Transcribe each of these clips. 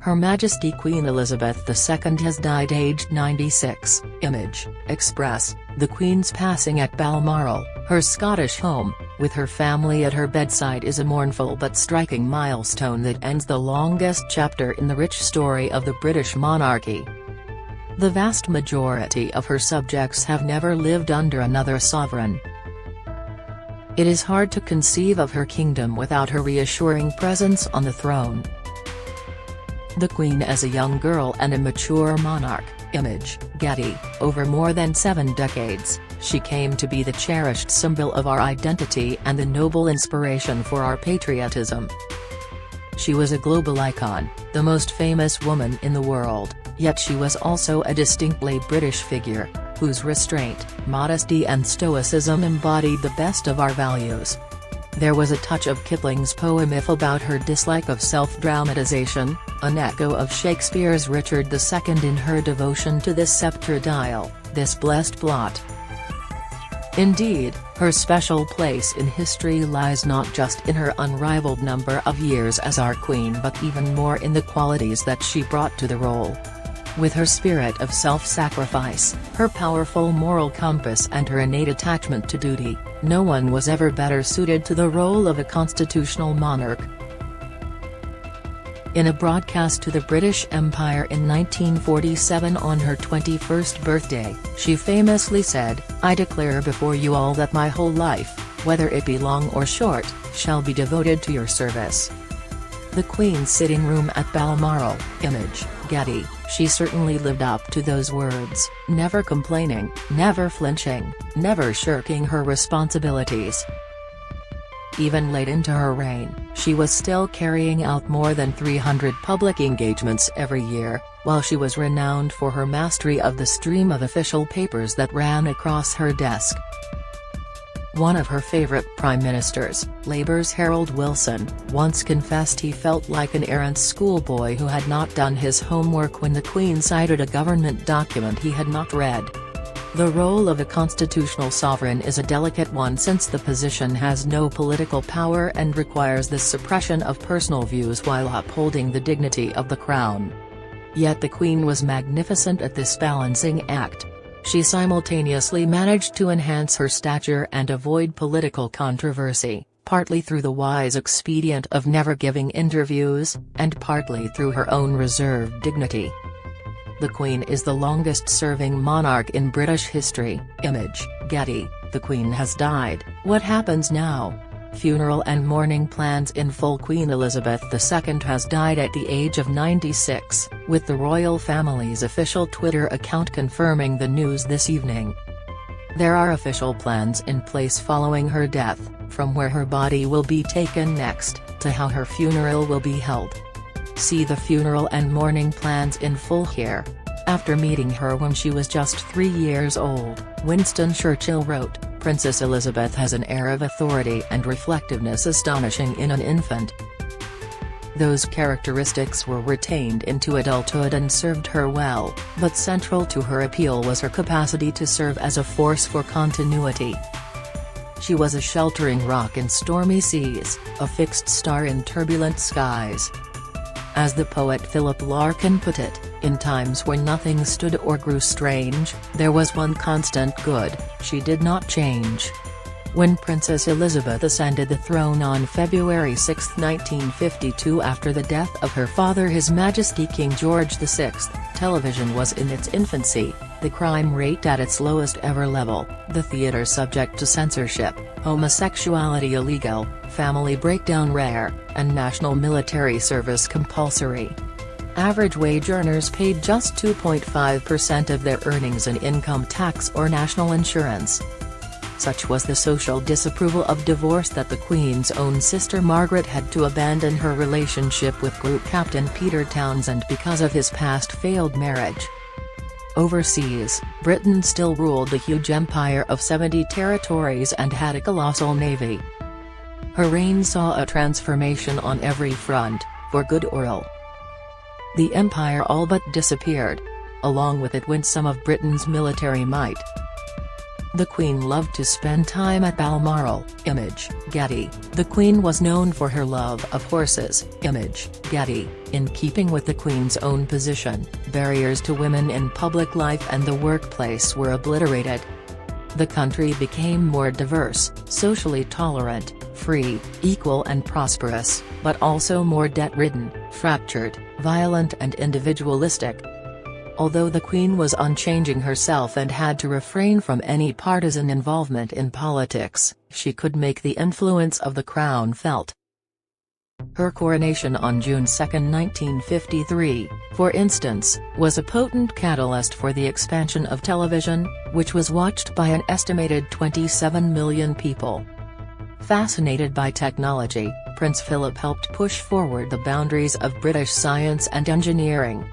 Her Majesty Queen Elizabeth II has died aged 96. Image, Express, the Queen's passing at Balmoral, her Scottish home, with her family at her bedside is a mournful but striking milestone that ends the longest chapter in the rich story of the British monarchy. The vast majority of her subjects have never lived under another sovereign. It is hard to conceive of her kingdom without her reassuring presence on the throne. The Queen as a young girl and a mature monarch. Image, Getty. Over more than 7 decades, she came to be the cherished symbol of our identity and the noble inspiration for our patriotism. She was a global icon, the most famous woman in the world, yet she was also a distinctly British figure, whose restraint, modesty and stoicism embodied the best of our values. There was a touch of Kipling's poem If about her dislike of self-dramatization, an echo of Shakespeare's Richard II in her devotion to this sceptred isle, this blessed blot. Indeed, her special place in history lies not just in her unrivaled number of years as our queen but even more in the qualities that she brought to the role. With her spirit of self-sacrifice, her powerful moral compass and her innate attachment to duty, no one was ever better suited to the role of a constitutional monarch. In a broadcast to the British Empire in 1947 on her 21st birthday, she famously said, "I declare before you all that my whole life, whether it be long or short, shall be devoted to your service." The Queen's sitting room at Balmoral. Image, Getty. She certainly lived up to those words, never complaining, never flinching, never shirking her responsibilities. Even late into her reign, she was still carrying out more than 300 public engagements every year, while she was renowned for her mastery of the stream of official papers that ran across her desk. One of her favourite prime ministers, Labour's Harold Wilson, once confessed he felt like an errant schoolboy who had not done his homework when the Queen cited a government document he had not read. The role of a constitutional sovereign is a delicate one since the position has no political power and requires the suppression of personal views while upholding the dignity of the crown. Yet the Queen was magnificent at this balancing act. She simultaneously managed to enhance her stature and avoid political controversy, partly through the wise expedient of never giving interviews, and partly through her own reserved dignity. The Queen is the longest-serving monarch in British history. Image, Getty. The Queen has died, what happens now? Funeral and mourning plans in full. Queen Elizabeth II has died at the age of 96, with the royal family's official Twitter account confirming the news this evening. There are official plans in place following her death, from where her body will be taken next, to how her funeral will be held. See the funeral and mourning plans in full here. After meeting her when she was just 3 years old, Winston Churchill wrote, "Princess Elizabeth has an air of authority and reflectiveness astonishing in an infant." Those characteristics were retained into adulthood and served her well, but central to her appeal was her capacity to serve as a force for continuity. She was a sheltering rock in stormy seas, a fixed star in turbulent skies. As the poet Philip Larkin put it, in times when nothing stood or grew strange, there was one constant good, she did not change. When Princess Elizabeth ascended the throne on February 6, 1952 after the death of her father His Majesty King George VI, television was in its infancy, the crime rate at its lowest ever level, the theatre subject to censorship, homosexuality illegal, family breakdown rare, and national military service compulsory. Average wage earners paid just 2.5% of their earnings in income tax or national insurance. Such was the social disapproval of divorce that the Queen's own sister Margaret had to abandon her relationship with Group Captain Peter Townsend because of his past failed marriage. Overseas, Britain still ruled a huge empire of 70 territories and had a colossal navy. Her reign saw a transformation on every front, for good or ill. The empire all but disappeared. Along with it went some of Britain's military might. The Queen loved to spend time at Balmoral. Image, Getty. The Queen was known for her love of horses. Image, Getty. In keeping with the Queen's own position, barriers to women in public life and the workplace were obliterated. The country became more diverse, socially tolerant, free, equal and prosperous, but also more debt-ridden, fractured, violent and individualistic. Although the Queen was unchanging herself and had to refrain from any partisan involvement in politics, she could make the influence of the Crown felt. Her coronation on June 2, 1953, for instance, was a potent catalyst for the expansion of television, which was watched by an estimated 27 million people. Fascinated by technology, Prince Philip helped push forward the boundaries of British science and engineering.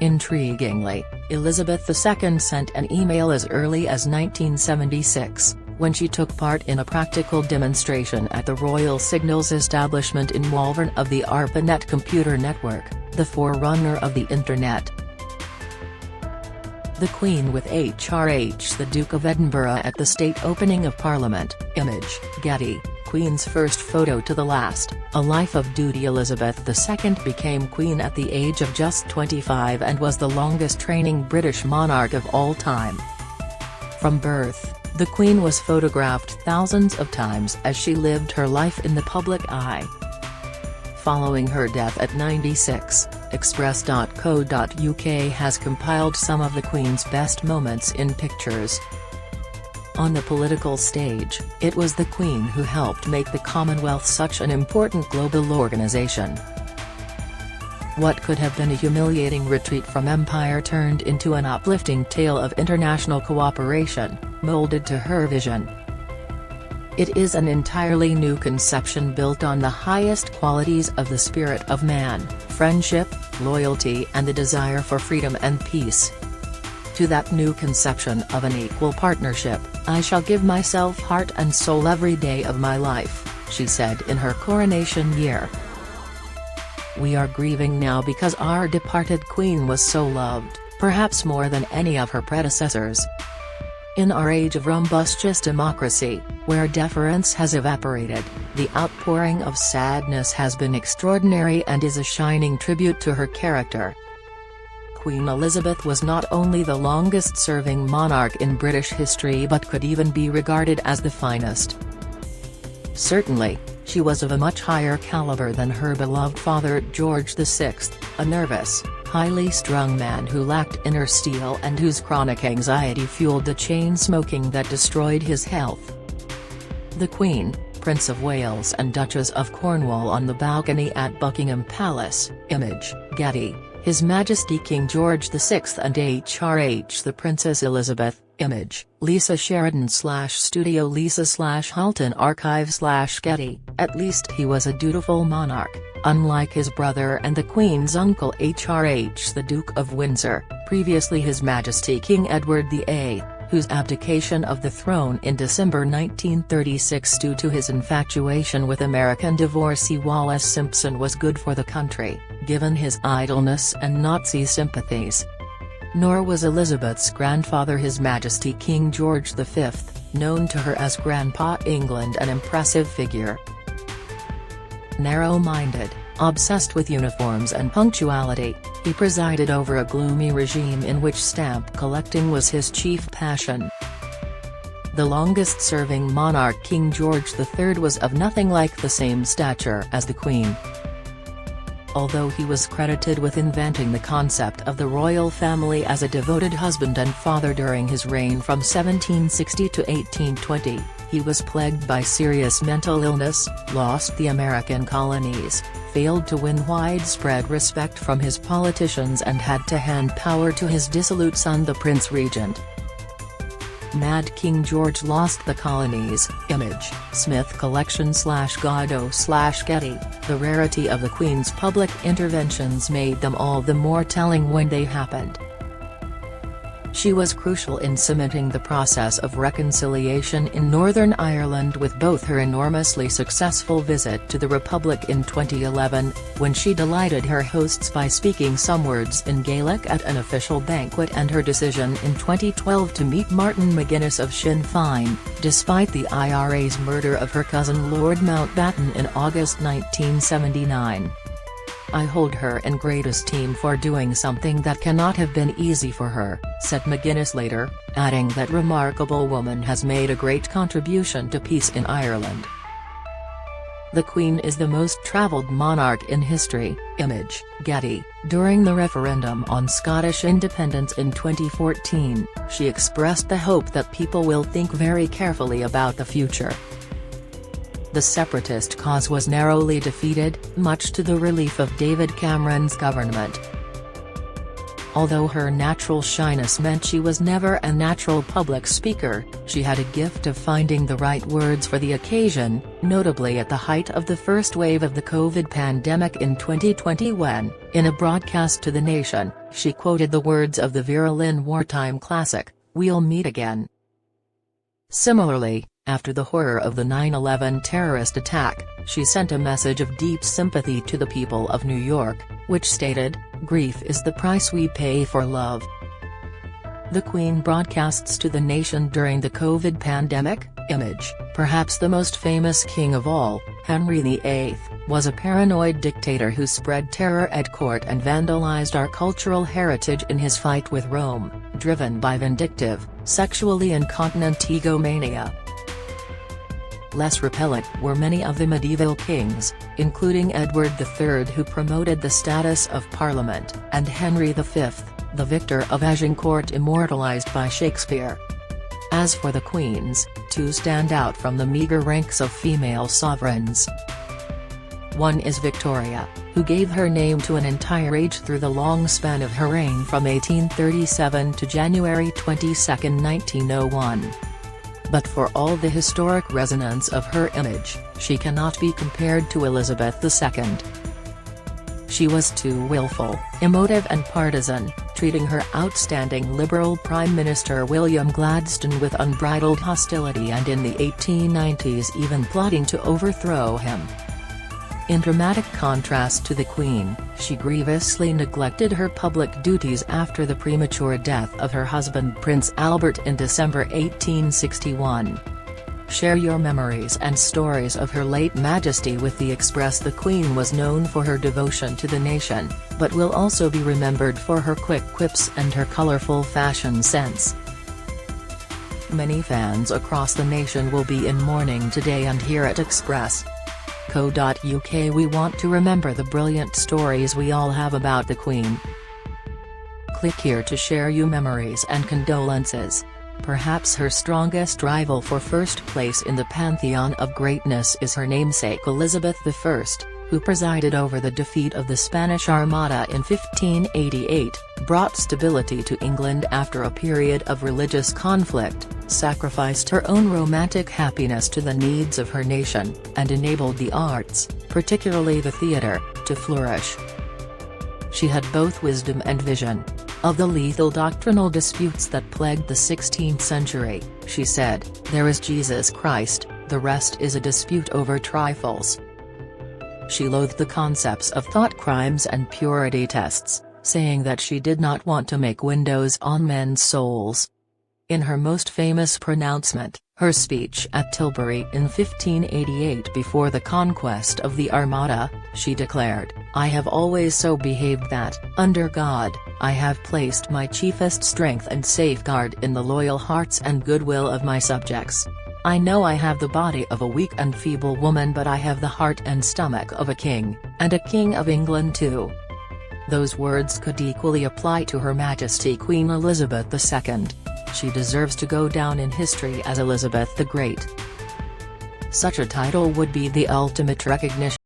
Intriguingly, Elizabeth II sent an email as early as 1976, when she took part in a practical demonstration at the Royal Signals establishment in Malvern of the ARPANET computer network, the forerunner of the Internet. The Queen with HRH the Duke of Edinburgh at the state opening of Parliament. Image, Getty. Queen's first photo to the last, a life of duty. Elizabeth II became Queen at the age of just 25 and was the longest reigning British monarch of all time. From birth, the Queen was photographed thousands of times as she lived her life in the public eye. Following her death at 96, Express.co.uk has compiled some of the Queen's best moments in pictures. On the political stage, it was the Queen who helped make the Commonwealth such an important global organisation. What could have been a humiliating retreat from empire turned into an uplifting tale of international cooperation, moulded to her vision. It is an entirely new conception built on the highest qualities of the spirit of man, friendship, loyalty and the desire for freedom and peace. To that new conception of an equal partnership, I shall give myself heart and soul every day of my life, she said in her coronation year. We are grieving now because our departed Queen was so loved, perhaps more than any of her predecessors. In our age of rumbustious democracy, where deference has evaporated, the outpouring of sadness has been extraordinary and is a shining tribute to her character. Queen Elizabeth was not only the longest-serving monarch in British history but could even be regarded as the finest. Certainly, she was of a much higher caliber than her beloved father George VI, a nervous, highly strung man who lacked inner steel and whose chronic anxiety fueled the chain smoking that destroyed his health. The Queen, Prince of Wales and Duchess of Cornwall on the balcony at Buckingham Palace. Image, Getty. His Majesty King George VI and HRH the Princess Elizabeth. Image, Lisa Sheridan /studio Lisa/Halton archive/Getty. At least he was a dutiful monarch, unlike his brother and the Queen's uncle HRH the Duke of Windsor, previously His Majesty King Edward VIII, whose abdication of the throne in December 1936 due to his infatuation with American divorcee Wallis Simpson was good for the country, given his idleness and Nazi sympathies. Nor was Elizabeth's grandfather His Majesty King George V, known to her as Grandpa England, an impressive figure. Narrow-minded, obsessed with uniforms and punctuality, he presided over a gloomy regime in which stamp collecting was his chief passion. The longest-serving monarch King George III was of nothing like the same stature as the Queen. Although he was credited with inventing the concept of the royal family as a devoted husband and father during his reign from 1760 to 1820, he was plagued by serious mental illness, lost the American colonies, failed to win widespread respect from his politicians and had to hand power to his dissolute son the Prince Regent. Mad King George lost the colonies. Image, Smith Collection /Gado/Getty. The rarity of the Queen's public interventions made them all the more telling when they happened. She was crucial in cementing the process of reconciliation in Northern Ireland with both her enormously successful visit to the Republic in 2011, when she delighted her hosts by speaking some words in Gaelic at an official banquet, and her decision in 2012 to meet Martin McGuinness of Sinn Féin, despite the IRA's murder of her cousin Lord Mountbatten in August 1979. "I hold her in great esteem for doing something that cannot have been easy for her," said McGuinness later, adding that remarkable woman has made a great contribution to peace in Ireland. The Queen is the most travelled monarch in history. Image, Getty. During the referendum on Scottish independence in 2014, she expressed the hope that people will think very carefully about the future. The separatist cause was narrowly defeated, much to the relief of David Cameron's government. Although her natural shyness meant she was never a natural public speaker, she had a gift of finding the right words for the occasion, notably at the height of the first wave of the COVID pandemic in 2020 when, in a broadcast to the nation, she quoted the words of the Vera Lynn wartime classic, "We'll meet again." Similarly, after the horror of the 9/11 terrorist attack, she sent a message of deep sympathy to the people of New York, which stated, "Grief is the price we pay for love." The Queen broadcasts to the nation during the COVID pandemic. Image, perhaps the most famous king of all, Henry VIII, was a paranoid dictator who spread terror at court and vandalized our cultural heritage in his fight with Rome, driven by vindictive, sexually incontinent egomania. Less repellent were many of the medieval kings, including Edward III, who promoted the status of Parliament, and Henry V, the victor of Agincourt, immortalized by Shakespeare. As for the queens, two stand out from the meagre ranks of female sovereigns. One is Victoria, who gave her name to an entire age through the long span of her reign from 1837 to January 22, 1901. But for all the historic resonance of her image, she cannot be compared to Elizabeth II. She was too willful, emotive and partisan, treating her outstanding Liberal Prime Minister William Gladstone with unbridled hostility, and in the 1890s even plotting to overthrow him. In dramatic contrast to the Queen, she grievously neglected her public duties after the premature death of her husband Prince Albert in December 1861. Share your memories and stories of Her late Majesty with the Express. The Queen was known for her devotion to the nation, but will also be remembered for her quick quips and her colourful fashion sense. Many fans across the nation will be in mourning today, and here at Express.co.uk we want to remember the brilliant stories we all have about the Queen. Click here to share your memories and condolences. Perhaps her strongest rival for first place in the pantheon of greatness is her namesake Elizabeth I, who presided over the defeat of the Spanish Armada in 1588, brought stability to England after a period of religious conflict, sacrificed her own romantic happiness to the needs of her nation, and enabled the arts, particularly the theatre, to flourish. She had both wisdom and vision. Of the lethal doctrinal disputes that plagued the 16th century, she said, "There is Jesus Christ, the rest is a dispute over trifles." She loathed the concepts of thought crimes and purity tests, saying that she did not want to make windows on men's souls. In her most famous pronouncement, her speech at Tilbury in 1588 before the conquest of the Armada, she declared, "I have always so behaved that, under God, I have placed my chiefest strength and safeguard in the loyal hearts and goodwill of my subjects. I know I have the body of a weak and feeble woman, but I have the heart and stomach of a king, and a king of England too." Those words could equally apply to Her Majesty Queen Elizabeth II. She deserves to go down in history as Elizabeth the Great. Such a title would be the ultimate recognition